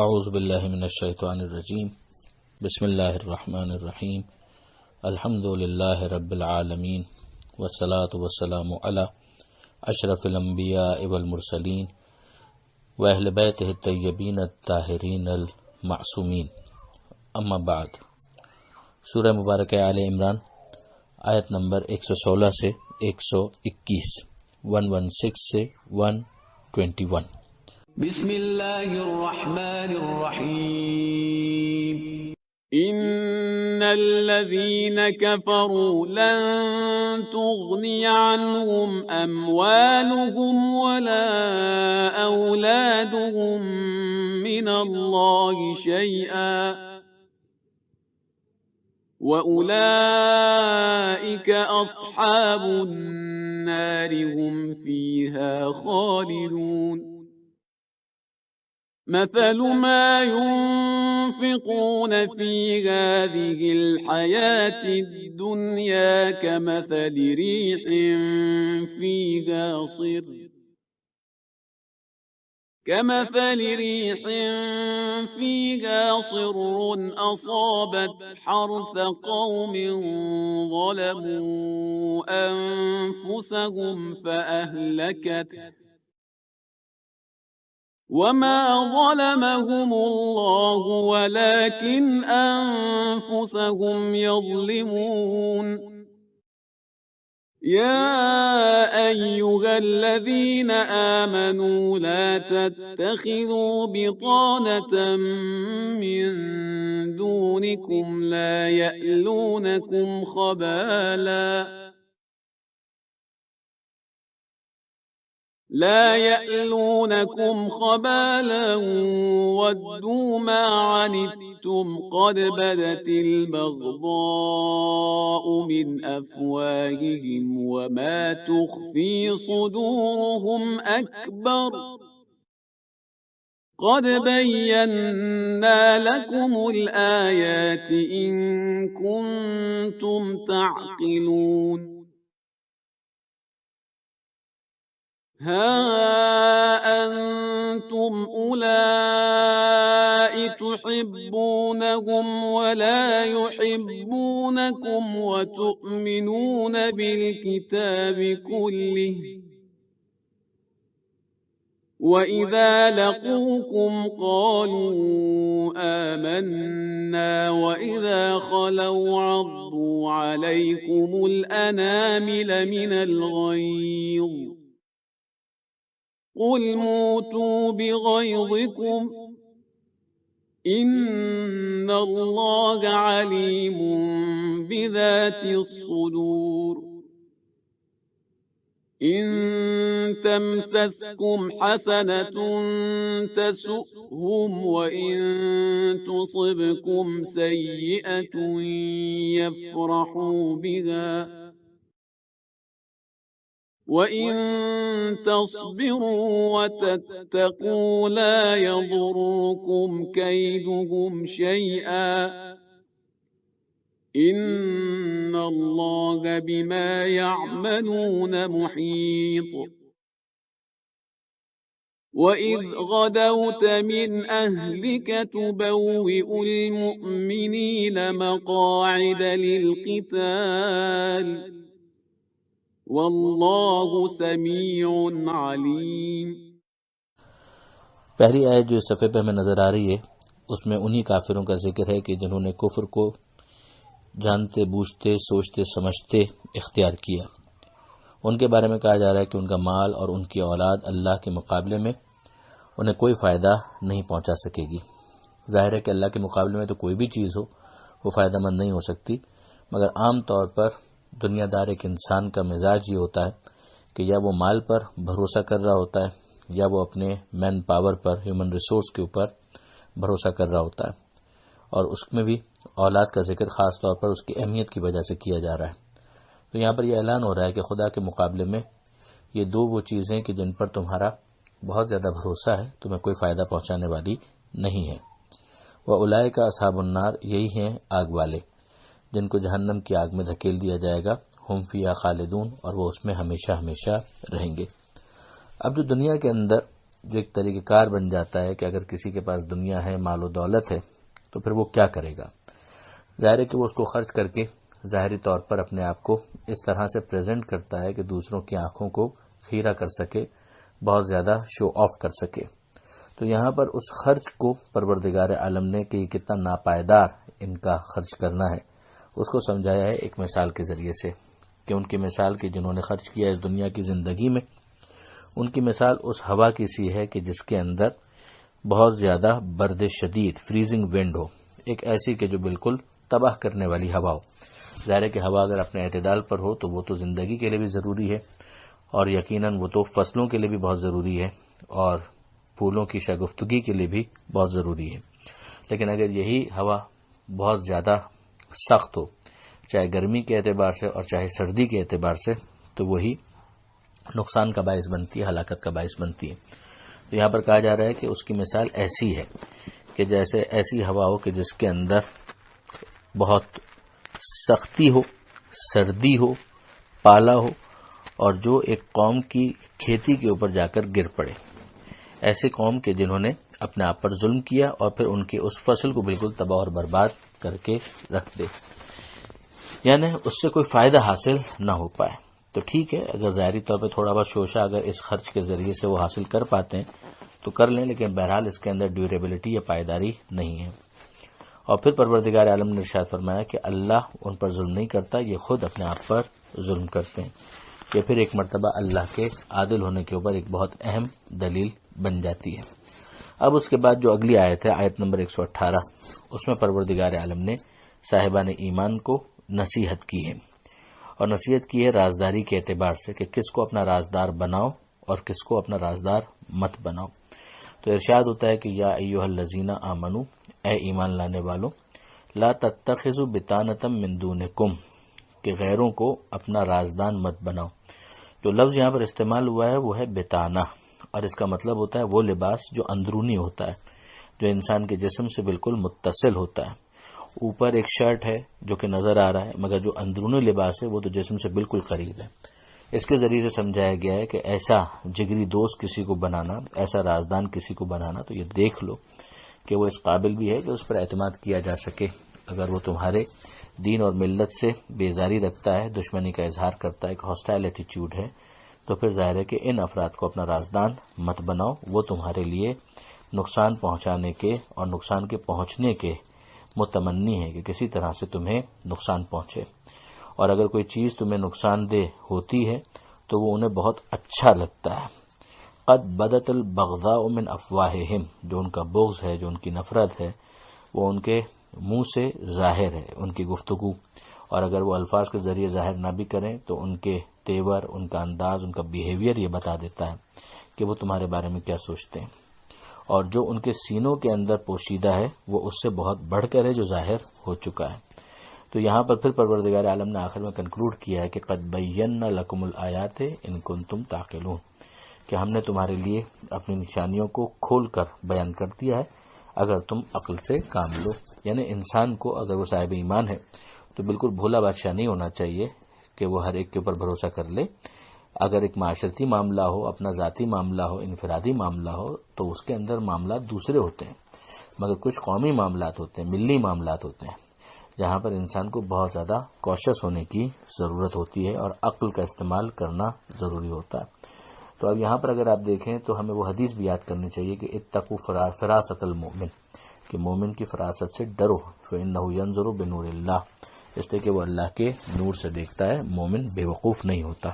اعوذ باللہ من الشیطان الرجیم بسم اللہ الرحمن الرحیم الحمد للہ رب العالمین والصلاة والسلام علی اشرف الانبیاء والمرسلین واہل بیتہ الطیبین الطاہرین المعصومین، اما بعد۔ سورہ مبارکہ آل عمران آیت نمبر 116 سے 121، 116 سے 121۔ بسم اللہ الرحمن الرحیم۔ ان الذین کفروا لن تغنی عنهم اموالهم ولا اولادهم من اللہ شیئا وَأُولَئِكَ أَصْحَابُ النَّارِ هُمْ فِيهَا خَالِدُونَ۔ مثل ما ينفقون في هذه الحياة الدنيا كمثل ريح فيها صر أصابت حرث قوم ظلموا أنفسهم فأهلكته وما ظلمهم الله ولكن أنفسهم يظلمون۔ يا أيها الذين آمنوا لا تتخذوا بطانة من دونكم لا يألونكم خبالا ودوا ما عنتم قد بدت البغضاء من أفواههم وما تخفي صدورهم أكبر قد بينا لكم الآيات إن كنتم تعقلون۔ ها أنتم أولئك تحبونهم ولا يحبونكم وتؤمنون بالكتاب كله وإذا لقوكم قالوا آمنا وإذا خلوا عضوا عليكم الأنامل من الغيظ قل موتوا بغيظكم إن الله عليم بذات الصدور۔ إن تمسسكم حسنة تسؤهم وإن تصبكم سيئة يفرحوا بها وَإِن تَصْبِرُوا وَتَتَّقُوا لَا يَضُرُّكُمْ كَيْدُهُمْ شَيْئًا إِنَّ اللَّهَ بِمَا يَعْمَلُونَ مُحِيطٌ۔ وَإِذْ غَدَوْتَ مِنْ أَهْلِكَ تُبَوِّئُ الْمُؤْمِنِينَ مَقَاعِدَ لِلْقِتَالِ واللہ سمیع علیم۔ پہلی آیت جو اس صفحے پہ ہمیں نظر آ رہی ہے اس میں انہی کافروں کا ذکر ہے کہ جنہوں نے کفر کو جانتے بوجھتے سوچتے سمجھتے اختیار کیا۔ ان کے بارے میں کہا جا رہا ہے کہ ان کا مال اور ان کی اولاد اللہ کے مقابلے میں انہیں کوئی فائدہ نہیں پہنچا سکے گی۔ ظاہر ہے کہ اللہ کے مقابلے میں تو کوئی بھی چیز ہو وہ فائدہ مند نہیں ہو سکتی، مگر عام طور پر دنیا دار ایک انسان کا مزاج یہ ہوتا ہے کہ یا وہ مال پر بھروسہ کر رہا ہوتا ہے یا وہ اپنے مین پاور پر، ہیومن ریسورس کے اوپر بھروسہ کر رہا ہوتا ہے، اور اس میں بھی اولاد کا ذکر خاص طور پر اس کی اہمیت کی وجہ سے کیا جا رہا ہے۔ تو یہاں پر یہ اعلان ہو رہا ہے کہ خدا کے مقابلے میں یہ دو وہ چیزیں کہ جن پر تمہارا بہت زیادہ بھروسہ ہے تمہیں کوئی فائدہ پہنچانے والی نہیں ہے۔ وَأُولَئِكَ أَصْحَابُ النَّارِ، یہی ہیں آگ والے جن کو جہنم کی آگ میں دھکیل دیا جائے گا، ہم فیہا خالدون، اور وہ اس میں ہمیشہ ہمیشہ رہیں گے۔ اب جو دنیا کے اندر جو ایک طریقہ کار بن جاتا ہے کہ اگر کسی کے پاس دنیا ہے، مال و دولت ہے، تو پھر وہ کیا کرے گا؟ ظاہر ہے کہ وہ اس کو خرچ کر کے ظاہری طور پر اپنے آپ کو اس طرح سے پریزنٹ کرتا ہے کہ دوسروں کی آنکھوں کو خیرہ کر سکے، بہت زیادہ شو آف کر سکے۔ تو یہاں پر اس خرچ کو پروردگار عالم نے کہ یہ کتنا ناپائیدار ان کا خرچ کرنا ہے، اس کو سمجھایا ہے ایک مثال کے ذریعے سے، کہ ان کی مثال کہ جنہوں نے خرچ کیا اس دنیا کی زندگی میں، ان کی مثال اس ہوا کی سی ہے کہ جس کے اندر بہت زیادہ برد شدید فریزنگ ونڈ ہو، ایک ایسی کہ جو بالکل تباہ کرنے والی ہوا ہو۔ ظاہر ہے کہ ہوا اگر اپنے اعتدال پر ہو تو وہ تو زندگی کے لیے بھی ضروری ہے، اور یقیناً وہ تو فصلوں کے لیے بھی بہت ضروری ہے، اور پھولوں کی شگفتگی کے لیے بھی بہت ضروری ہے۔ لیکن اگر یہی ہوا بہت زیادہ سخت ہو، چاہے گرمی کے اعتبار سے اور چاہے سردی کے اعتبار سے، تو وہی نقصان کا باعث بنتی ہے، ہلاکت کا باعث بنتی ہے۔ تو یہاں پر کہا جا رہا ہے کہ اس کی مثال ایسی ہے کہ جیسے ایسی ہوا ہو کہ جس کے اندر بہت سختی ہو، سردی ہو، پالا ہو، اور جو ایک قوم کی کھیتی کے اوپر جا کر گر پڑے، ایسے قوم کے جنہوں نے اپنے آپ پر ظلم کیا اور پھر ان کے اس فصل کو بالکل تباہ اور برباد کر کے رکھ دے، یعنی اس سے کوئی فائدہ حاصل نہ ہو پائے۔ تو ٹھیک ہے، اگر ظاہری طور پہ تھوڑا بہت شوشہ اگر اس خرچ کے ذریعے سے وہ حاصل کر پاتے ہیں تو کر لیں، لیکن بہرحال اس کے اندر ڈیوریبلٹی یا پائیداری نہیں ہے۔ اور پھر پروردگار عالم نے ارشاد فرمایا کہ اللہ ان پر ظلم نہیں کرتا، یہ خود اپنے آپ پر ظلم کرتے ہیں۔ یہ پھر ایک مرتبہ اللہ کے عادل ہونے کے اوپر ایک بہت اہم دلیل بن جاتی ہے۔ اب اس کے بعد جو اگلی آیت ہے، آیت نمبر 118، اس میں پروردگار عالم نے صاحبان ایمان کو نصیحت کی ہے، اور نصیحت کی ہے رازداری کے اعتبار سے کہ کس کو اپنا رازدار بناؤ اور کس کو اپنا رازدار مت بناؤ۔ تو ارشاد ہوتا ہے کہ یا ایھا الذین آمنو، اے ایمان لانے والو، لا تتخذوا بطانۃ من دونکم، کہ غیروں کو اپنا رازدان مت بناؤ۔ جو لفظ یہاں پر استعمال ہوا ہے وہ ہے بطانہ، اور اس کا مطلب ہوتا ہے وہ لباس جو اندرونی ہوتا ہے، جو انسان کے جسم سے بالکل متصل ہوتا ہے۔ اوپر ایک شرٹ ہے جو کہ نظر آ رہا ہے، مگر جو اندرونی لباس ہے وہ تو جسم سے بالکل قریب ہے۔ اس کے ذریعے سے سمجھایا گیا ہے کہ ایسا جگری دوست کسی کو بنانا، ایسا رازدان کسی کو بنانا، تو یہ دیکھ لو کہ وہ اس قابل بھی ہے کہ اس پر اعتماد کیا جا سکے۔ اگر وہ تمہارے دین اور ملت سے بیزاری رکھتا ہے، دشمنی کا اظہار کرتا ہے، ایک ہاسٹائل ایٹیچیوڈ ہے، تو پھر ظاہر ہے کہ ان افراد کو اپنا رازدان مت بناؤ، وہ تمہارے لیے نقصان پہنچانے کے اور نقصان کے پہنچنے کے متمنی ہے کہ کسی طرح سے تمہیں نقصان پہنچے۔ اور اگر کوئی چیز تمہیں نقصان دہ ہوتی ہے تو وہ انہیں بہت اچھا لگتا ہے۔ قد بدت البغضاء من افواہہم، جو ان کا بغض ہے، جو ان کی نفرت ہے، وہ ان کے منہ سے ظاہر ہے، ان کی گفتگو، اور اگر وہ الفاظ کے ذریعے ظاہر نہ بھی کریں تو ان کے تیور، ان کا انداز، ان کا بیہیویئر یہ بتا دیتا ہے کہ وہ تمہارے بارے میں کیا سوچتے ہیں۔ اور جو ان کے سینوں کے اندر پوشیدہ ہے وہ اس سے بہت بڑھ کر ہے جو ظاہر ہو چکا ہے۔ تو یہاں پر پھر پروردگار عالم نے آخر میں کنکلوڈ کیا ہے کہ قد بینا لکم الآیات ان کنتم تعقلون، کہ ہم نے تمہارے لیے اپنی نشانیوں کو کھول کر بیان کر دیا ہے اگر تم عقل سے کام لو۔ یعنی انسان کو اگر وہ صاحب ایمان ہے تو بالکل بھولا بادشاہ نہیں ہونا چاہیے کہ وہ ہر ایک کے اوپر بھروسہ کر لے۔ اگر ایک معاشرتی معاملہ ہو، اپنا ذاتی معاملہ ہو، انفرادی معاملہ ہو، تو اس کے اندر معاملات دوسرے ہوتے ہیں، مگر کچھ قومی معاملات ہوتے ہیں، ملی معاملات ہوتے ہیں، جہاں پر انسان کو بہت زیادہ کوشش ہونے کی ضرورت ہوتی ہے اور عقل کا استعمال کرنا ضروری ہوتا ہے۔ تو اب یہاں پر اگر آپ دیکھیں تو ہمیں وہ حدیث بھی یاد کرنی چاہیے کہ اتقوا فراست المؤمن، کہ مومن کی فراست سے ڈرو، فإنہ ینظر بنور اللہ، اس لیے کہ وہ اللہ کے نور سے دیکھتا ہے، مومن بے وقوف نہیں ہوتا۔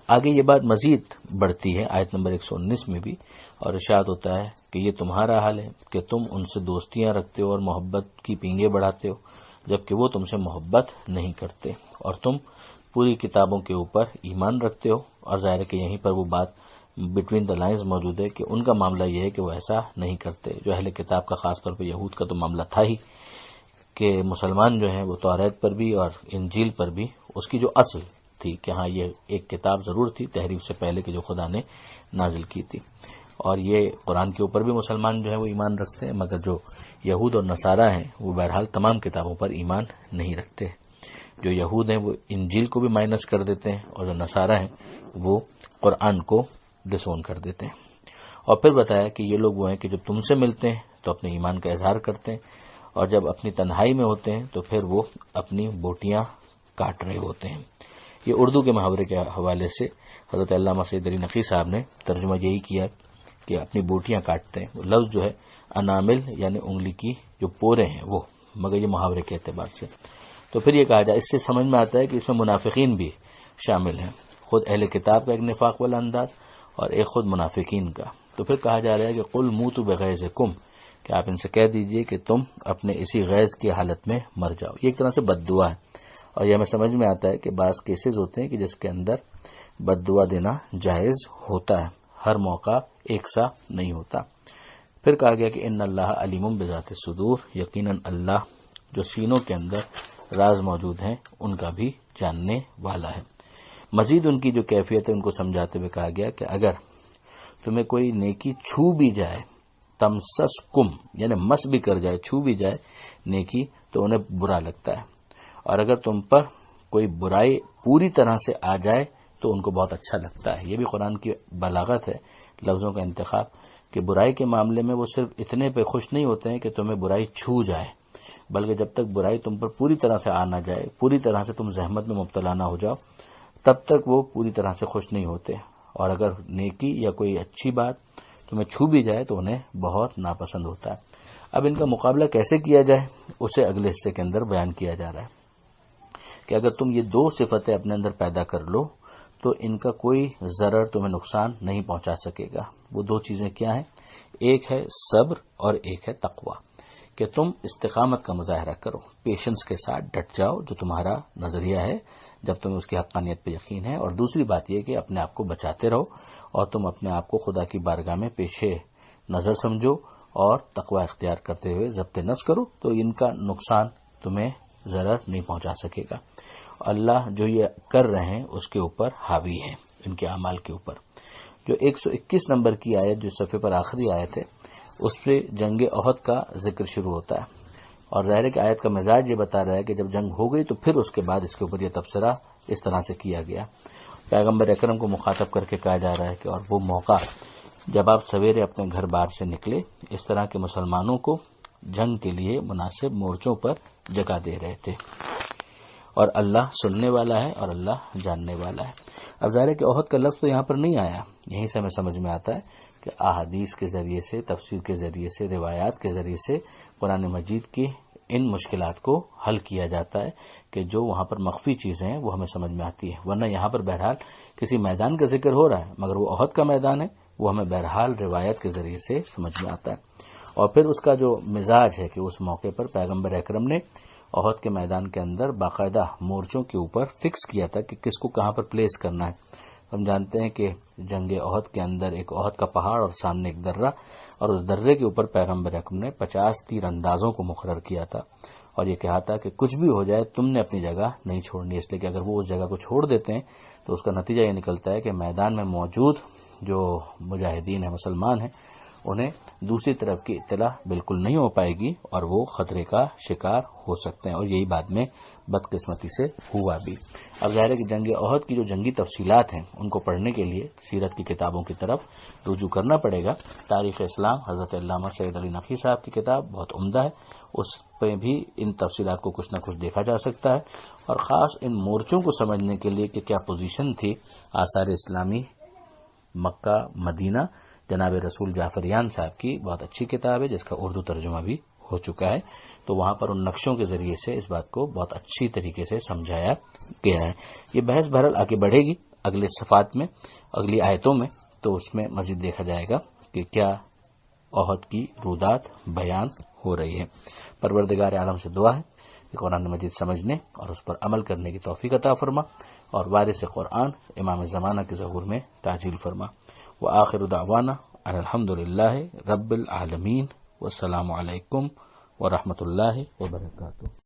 آگے یہ بات مزید بڑھتی ہے آیت نمبر 119 میں بھی، اور ارشاد ہوتا ہے کہ یہ تمہارا حال ہے کہ تم ان سے دوستیاں رکھتے ہو اور محبت کی پینگیں بڑھاتے ہو، جبکہ وہ تم سے محبت نہیں کرتے، اور تم پوری کتابوں کے اوپر ایمان رکھتے ہو۔ اور ظاہر ہے کہ یہیں پر وہ بات بٹوین دا لائنز موجود ہے کہ ان کا معاملہ یہ ہے کہ وہ ایسا نہیں کرتے۔ جو اہل کتاب کا، خاص طور پہ یہود کا تو معاملہ تھا ہی کہ مسلمان جو ہیں وہ توریت پر بھی اور انجیل پر بھی اس کی جو اصل تھی کہ ہاں یہ ایک کتاب ضرور تھی تحریف سے پہلے کہ جو خدا نے نازل کی تھی، اور یہ قرآن کے اوپر بھی مسلمان جو ہے وہ ایمان رکھتے ہیں، مگر جو یہود اور نصارہ ہیں وہ بہرحال تمام کتابوں پر ایمان نہیں رکھتے۔ جو یہود ہیں وہ انجیل کو بھی مائنس کر دیتے ہیں، اور جو نصارہ ہیں وہ قرآن کو ڈس اون کر دیتے ہیں. اور پھر بتایا کہ یہ لوگ وہ ہیں کہ جب تم سے ملتے ہیں تو اپنے ایمان کا اظہار کرتے ہیں، اور جب اپنی تنہائی میں ہوتے ہیں تو پھر وہ اپنی بوٹیاں کاٹ رہے ہوتے ہیں. یہ اردو کے محاورے کے حوالے سے حضرت علامہ سید علی نقی صاحب نے ترجمہ یہی کیا کہ اپنی بوٹیاں کاٹتے ہیں. وہ لفظ جو ہے انامل یعنی انگلی کی جو پورے ہیں وہ، مگر یہ محاورے کے اعتبار سے. تو پھر یہ کہا جائے، اس سے سمجھ میں آتا ہے کہ اس میں منافقین بھی شامل ہیں، خود اہل کتاب کا ایک نفاق والا انداز اور ایک خود منافقین کا. تو پھر کہا جا رہا ہے کہ قل موتوا بغیظکم، کہ آپ ان سے کہہ دیجئے کہ تم اپنے اسی غیظ کی حالت میں مر جاؤ. یہ ایک طرح سے بد دعا ہے، اور یہ ہمیں سمجھ میں آتا ہے کہ بعض کیسز ہوتے ہیں کہ جس کے اندر بد دعا دینا جائز ہوتا ہے، ہر موقع ایک سا نہیں ہوتا. پھر کہا گیا کہ ان اللہ علیم بذات الصدور، یقیناً اللہ جو سینوں کے اندر راز موجود ہیں ان کا بھی جاننے والا ہے. مزید ان کی جو کیفیت ہے ان کو سمجھاتے ہوئے کہا گیا کہ اگر تمہیں کوئی نیکی چھو بھی جائے، تمسسکم یعنی مس بھی کر جائے، چھو بھی جائے نیکی، تو انہیں برا لگتا ہے، اور اگر تم پر کوئی برائی پوری طرح سے آ جائے تو ان کو بہت اچھا لگتا ہے. یہ بھی قرآن کی بلاغت ہے، لفظوں کا انتخاب، کہ برائی کے معاملے میں وہ صرف اتنے پہ خوش نہیں ہوتے ہیں کہ تمہیں برائی چھو جائے، بلکہ جب تک برائی تم پر پوری طرح سے آ نہ جائے، پوری طرح سے تم زحمت میں مبتلا نہ ہو جاؤ، تب تک وہ پوری طرح سے خوش نہیں ہوتے. اور اگر نیکی یا کوئی اچھی بات تمہیں چھو بھی جائے تو انہیں بہت ناپسند ہوتا ہے. اب ان کا مقابلہ کیسے کیا جائے اسے اگلے حصے کے اندر بیان کیا جا رہا ہے کہ اگر تم یہ دو صفتیں اپنے اندر پیدا کر لو تو ان کا کوئی ضرر تمہیں نقصان نہیں پہنچا سکے گا. وہ دو چیزیں کیا ہیں؟ ایک ہے صبر اور ایک ہے تقوی، کہ تم استقامت کا مظاہرہ کرو، پیشنس کے ساتھ ڈٹ جاؤ جو تمہارا نظریہ ہے جب تمہیں اس کی حقانیت پہ یقین ہے. اور دوسری بات یہ کہ اپنے آپ کو بچاتے رہو اور تم اپنے آپ کو خدا کی بارگاہ میں پیش نظر سمجھو اور تقوی اختیار کرتے ہوئے ضبط نفس کرو، تو ان کا نقصان تمہیں ضرر نہیں پہنچا سکے گا. اللہ جو یہ کر رہے ہیں اس کے اوپر حاوی ہے، ان کے اعمال کے اوپر. جو 121 نمبر کی آیت جو صفحے پر آخری آیت ہے اس پہ جنگ احد کا ذکر شروع ہوتا ہے، اور ظاہر ہے کہ آیت کا مزاج یہ بتا رہا ہے کہ جب جنگ ہو گئی تو پھر اس کے بعد اس کے اوپر یہ تبصرہ اس طرح سے کیا گیا. پیغمبر اکرم کو مخاطب کر کے کہا جا رہا ہے کہ اور وہ موقع جب آپ سویرے اپنے گھر بار سے نکلے، اس طرح کے مسلمانوں کو جنگ کے لیے مناسب مورچوں پر جگہ دے رہے تھے، اور اللہ سننے والا ہے اور اللہ جاننے والا ہے. اب ظاہر ہے کہ احد کا لفظ تو یہاں پر نہیں آیا، یہیں سے ہمیں سمجھ میں آتا ہے کہ احادیث کے ذریعے سے، تفسیر کے ذریعے سے، روایات کے ذریعے سے قرآن مجید کی ان مشکلات کو حل کیا جاتا ہے کہ جو وہاں پر مخفی چیزیں ہیں وہ ہمیں سمجھ میں آتی ہیں. ورنہ یہاں پر بہرحال کسی میدان کا ذکر ہو رہا ہے، مگر وہ احد کا میدان ہے، وہ ہمیں بہرحال روایت کے ذریعے سے سمجھ میں آتا ہے. اور پھر اس کا جو مزاج ہے کہ اس موقع پر پیغمبر اکرم نے احد کے میدان کے اندر باقاعدہ مورچوں کے اوپر فکس کیا تھا کہ کس کو کہاں پر پلیس کرنا ہے. ہم جانتے ہیں کہ جنگ احد کے اندر ایک احد کا پہاڑ اور سامنے ایک درہ، اور اس درے کے اوپر پیغمبر اکرم نے 50 تیر اندازوں کو مقرر کیا تھا، اور یہ کہا تھا کہ کچھ بھی ہو جائے تم نے اپنی جگہ نہیں چھوڑنی، اس لیے کہ اگر وہ اس جگہ کو چھوڑ دیتے ہیں تو اس کا نتیجہ یہ نکلتا ہے کہ میدان میں موجود جو مجاہدین ہیں، مسلمان ہیں، انہیں دوسری طرف کی اطلاع بالکل نہیں ہو پائے گی اور وہ خطرے کا شکار ہو سکتے ہیں. اور یہی بعد میں بدقسمتی سے ہوا بھی. اب ظاہر ہے کہ جنگ احد کی جو جنگی تفصیلات ہیں ان کو پڑھنے کے لیے سیرت کی کتابوں کی طرف رجوع کرنا پڑے گا. تاریخ اسلام حضرت علامہ سید علی نقی صاحب کی کتاب بہت عمدہ ہے، اس پہ بھی ان تفصیلات کو کچھ نہ کچھ دیکھا جا سکتا ہے. اور خاص ان مورچوں کو سمجھنے کے لیے کہ کیا پوزیشن تھی آثار اسلامی مکہ مدینہ، جناب رسول جعفریان صاحب کی بہت اچھی کتاب ہے جس کا اردو ترجمہ بھی ہو چکا ہے. تو وہاں پر ان نقشوں کے ذریعے سے اس بات کو بہت اچھی طریقے سے سمجھایا گیا ہے. یہ بحث بہرحال آگے بڑھے گی اگلے صفحات میں، اگلی آیتوں میں، تو اس میں مزید دیکھا جائے گا کہ کیا احد کی رودات بیان ہو رہی ہے. پروردگار عالم سے دعا ہے کہ قرآن مجید سمجھنے اور اس پر عمل کرنے کی توفیق عطا فرما، اور وارث قرآن امام زمانہ کے ظہور میں تعجیل فرما. وآخر دعوانا ان الحمد للہ رب العالمین، والسلام علیکم ورحمۃ اللہ وبرکاتہ.